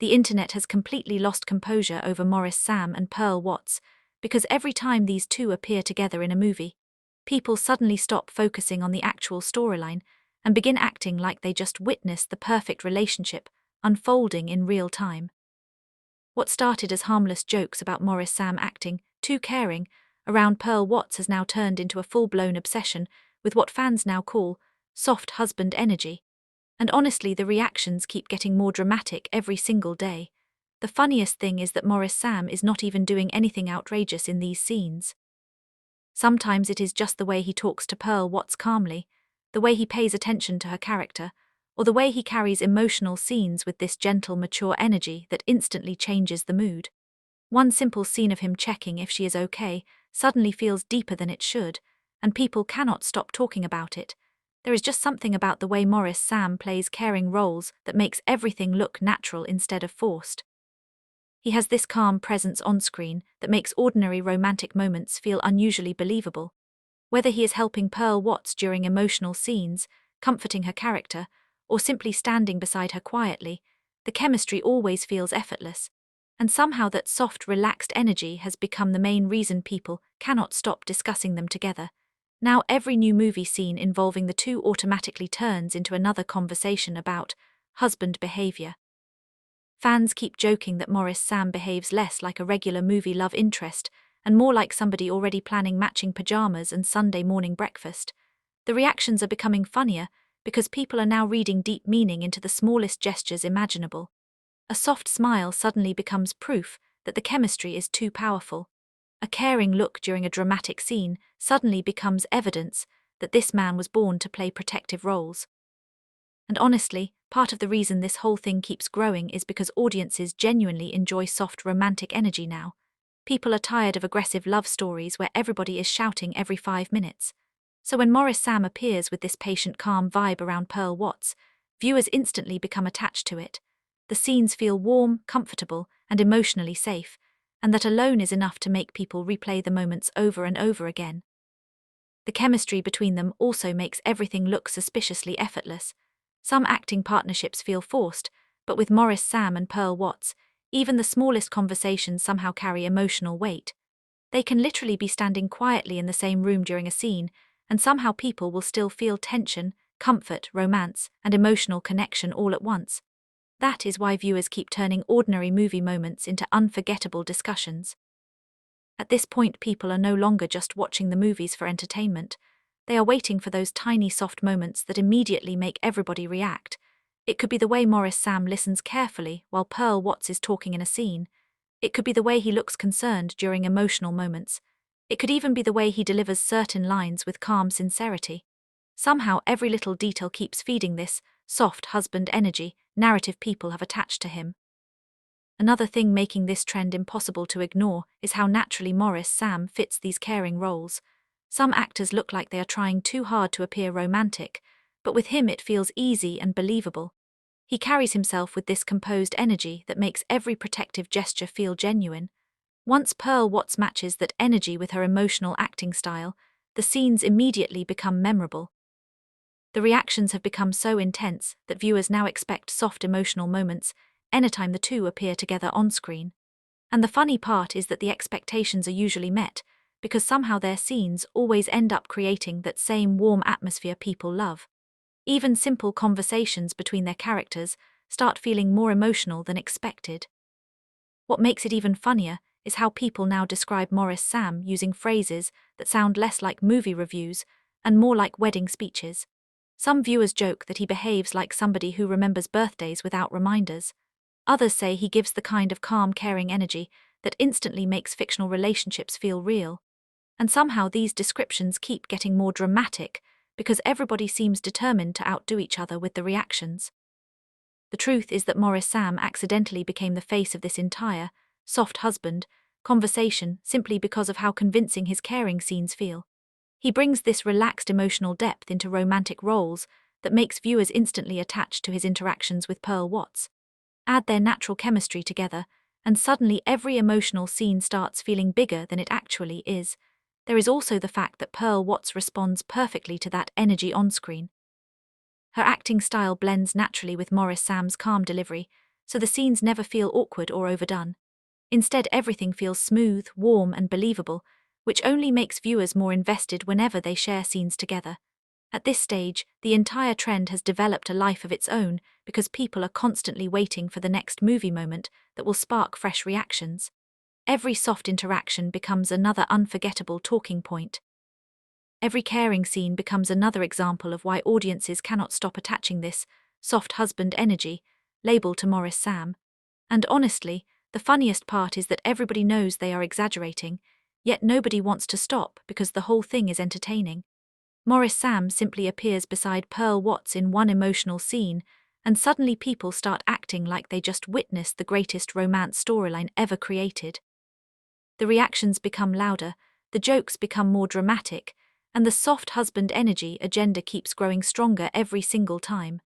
The internet has completely lost composure over Maurice Sam and Pearl Watts, because every time these two appear together in a movie, people suddenly stop focusing on the actual storyline and begin acting like they just witnessed the perfect relationship unfolding in real time. What started as harmless jokes about Maurice Sam acting too caring around Pearl Watts has now turned into a full-blown obsession with what fans now call soft husband energy. And honestly, the reactions keep getting more dramatic every single day. The funniest thing is that Maurice Sam is not even doing anything outrageous in these scenes. Sometimes it is just the way he talks to Pearl Watts calmly, the way he pays attention to her character, or the way he carries emotional scenes with this gentle, mature energy that instantly changes the mood. One simple scene of him checking if she is okay suddenly feels deeper than it should, and people cannot stop talking about it. There is just something about the way Maurice Sam plays caring roles that makes everything look natural instead of forced. He has this calm presence on screen that makes ordinary romantic moments feel unusually believable. Whether he is helping Pearl Watts during emotional scenes, comforting her character, or simply standing beside her quietly, the chemistry always feels effortless. And somehow that soft, relaxed energy has become the main reason people cannot stop discussing them together. Now every new movie scene involving the two automatically turns into another conversation about husband behavior. Fans keep joking that Maurice Sam behaves less like a regular movie love interest and more like somebody already planning matching pajamas and Sunday morning breakfast. The reactions are becoming funnier because people are now reading deep meaning into the smallest gestures imaginable. A soft smile suddenly becomes proof that the chemistry is too powerful. A caring look during a dramatic scene suddenly becomes evidence that this man was born to play protective roles. And honestly, part of the reason this whole thing keeps growing is because audiences genuinely enjoy soft romantic energy now. People are tired of aggressive love stories where everybody is shouting every 5 minutes. So when Maurice Sam appears with this patient, calm vibe around Pearl Watts, viewers instantly become attached to it. The scenes feel warm, comfortable, and emotionally safe, and that alone is enough to make people replay the moments over and over again. The chemistry between them also makes everything look suspiciously effortless. Some acting partnerships feel forced, but with Maurice Sam and Pearl Watts, even the smallest conversations somehow carry emotional weight. They can literally be standing quietly in the same room during a scene, and somehow people will still feel tension, comfort, romance, and emotional connection all at once. That is why viewers keep turning ordinary movie moments into unforgettable discussions. At this point, people are no longer just watching the movies for entertainment. They are waiting for those tiny soft moments that immediately make everybody react. It could be the way Maurice Sam listens carefully while Pearl Watts is talking in a scene. It could be the way he looks concerned during emotional moments. It could even be the way he delivers certain lines with calm sincerity. Somehow every little detail keeps feeding this soft husband energy narrative people have attached to him. Another thing making this trend impossible to ignore is how naturally Maurice Sam fits these caring roles. Some actors look like they are trying too hard to appear romantic, but with him it feels easy and believable. He carries himself with this composed energy that makes every protective gesture feel genuine. Once Pearl Watts matches that energy with her emotional acting style, the scenes immediately become memorable. The reactions have become so intense that viewers now expect soft emotional moments anytime the two appear together on screen. And the funny part is that the expectations are usually met, because somehow their scenes always end up creating that same warm atmosphere people love. Even simple conversations between their characters start feeling more emotional than expected. What makes it even funnier is how people now describe Maurice Sam using phrases that sound less like movie reviews and more like wedding speeches. Some viewers joke that he behaves like somebody who remembers birthdays without reminders. Others say he gives the kind of calm, caring energy that instantly makes fictional relationships feel real. And somehow these descriptions keep getting more dramatic because everybody seems determined to outdo each other with the reactions. The truth is that Maurice Sam accidentally became the face of this entire soft husband conversation simply because of how convincing his caring scenes feel. He brings this relaxed emotional depth into romantic roles that makes viewers instantly attached to his interactions with Pearl Watts. Add their natural chemistry together, and suddenly every emotional scene starts feeling bigger than it actually is. There is also the fact that Pearl Watts responds perfectly to that energy on screen. Her acting style blends naturally with Maurice Sam's calm delivery, so the scenes never feel awkward or overdone. Instead, everything feels smooth, warm, and believable, which only makes viewers more invested whenever they share scenes together. At this stage, the entire trend has developed a life of its own because people are constantly waiting for the next movie moment that will spark fresh reactions. Every soft interaction becomes another unforgettable talking point. Every caring scene becomes another example of why audiences cannot stop attaching this soft husband energy label to Maurice Sam. And honestly, the funniest part is that everybody knows they are exaggerating, yet nobody wants to stop because the whole thing is entertaining. Maurice Sam simply appears beside Pearl Watts in one emotional scene, and suddenly people start acting like they just witnessed the greatest romance storyline ever created. The reactions become louder, the jokes become more dramatic, and the soft husband energy agenda keeps growing stronger every single time.